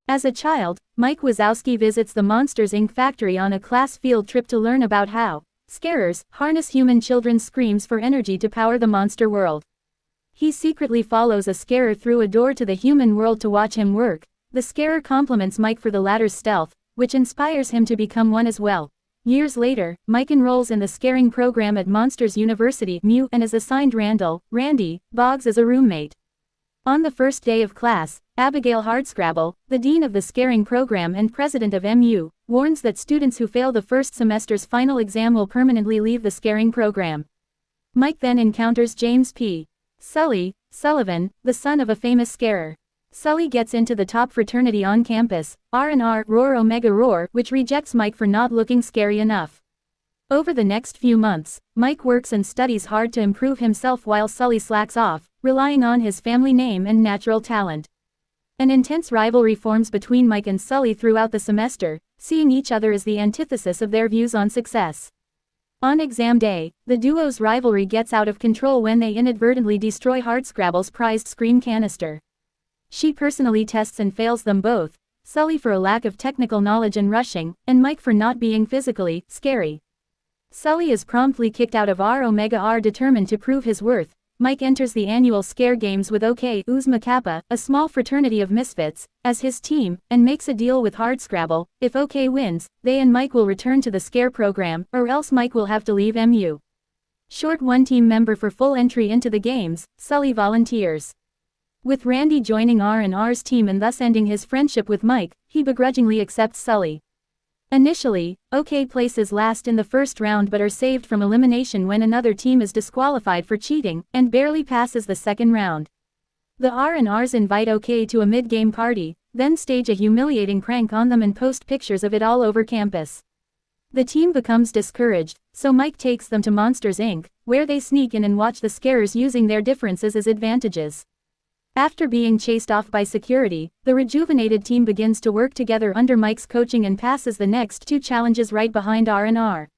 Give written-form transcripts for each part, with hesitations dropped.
As a child, Mike Wazowski visits the Monsters Inc. factory on a class field trip to learn about how scarers harness human children's screams for energy to power the monster world. He secretly follows a scarer through a door to the human world to watch him work. The scarer compliments Mike for the latter's stealth, which inspires him to become one as well. Years later, Mike enrolls in the scaring program at Monsters University (MU) and is assigned Randy Boggs as a roommate. On the first day of class, Abigail Hardscrabble, the dean of the scaring program and president of MU, warns that students who fail the first semester's final exam will permanently leave the scaring program. Mike then encounters James P. Sullivan, the son of a famous scarer. Sully gets into the top fraternity on campus, R&R Roar Omega Roar, which rejects Mike for not looking scary enough. Over the next few months, Mike works and studies hard to improve himself while Sully slacks off, relying on his family name and natural talent. An intense rivalry forms between Mike and Sully throughout the semester, seeing each other as the antithesis of their views on success. On exam day, the duo's rivalry gets out of control when they inadvertently destroy Hardscrabble's prized scream canister. She personally tests and fails them both, Sully for a lack of technical knowledge and rushing, and Mike for not being physically scary. Sully is promptly kicked out of R Omega R. Determined to prove his worth, Mike enters the annual Scare Games with OK Uzma Kappa, a small fraternity of misfits, as his team, and makes a deal with Hardscrabble. If OK wins, they and Mike will return to the Scare program, or else Mike will have to leave MU. Short one team member for full entry into the games, Sully volunteers. With Randy joining R&R's team and thus ending his friendship with Mike, he begrudgingly accepts Sully. Initially, OK places last in the first round but are saved from elimination when another team is disqualified for cheating, and barely passes the second round. The R&Rs invite OK to a mid-game party, then stage a humiliating prank on them and post pictures of it all over campus. The team becomes discouraged, so Mike takes them to Monsters Inc., where they sneak in and watch the scarers using their differences as advantages. After being chased off by security, the rejuvenated team begins to work together under Mike's coaching and passes the next two challenges right behind R&R.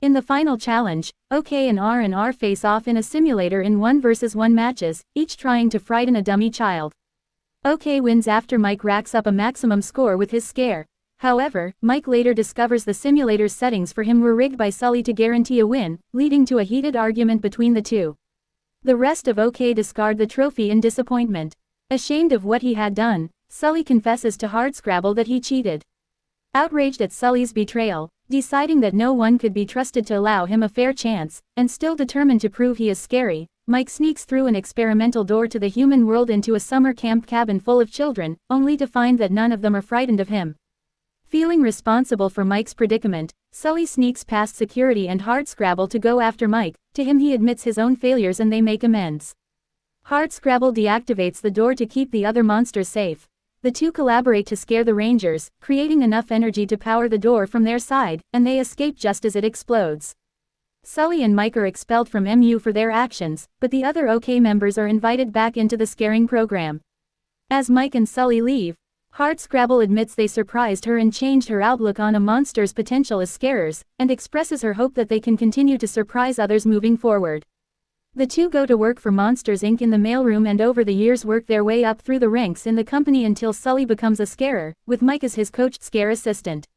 In the final challenge, OK and R&R face off in a simulator in 1-versus-1 matches, each trying to frighten a dummy child. OK wins after Mike racks up a maximum score with his scare. However, Mike later discovers the simulator's settings for him were rigged by Sully to guarantee a win, leading to a heated argument between the two. The rest of OK discard the trophy in disappointment. Ashamed of what he had done, Sully confesses to Hardscrabble that he cheated. Outraged at Sully's betrayal, deciding that no one could be trusted to allow him a fair chance, and still determined to prove he is scary, Mike sneaks through an experimental door to the human world into a summer camp cabin full of children, only to find that none of them are frightened of him. Feeling responsible for Mike's predicament, Sully sneaks past security and Hardscrabble to go after Mike. To him he admits his own failures and they make amends. Hardscrabble deactivates the door to keep the other monsters safe. The two collaborate to scare the Rangers, creating enough energy to power the door from their side, and they escape just as it explodes. Sully and Mike are expelled from MU for their actions, but the other OK members are invited back into the scaring program. As Mike and Sully leave, Hardscrabble admits they surprised her and changed her outlook on a monster's potential as scarers, and expresses her hope that they can continue to surprise others moving forward. The two go to work for Monsters Inc. in the mailroom and over the years work their way up through the ranks in the company until Sully becomes a scarer, with Mike as his coached scare assistant.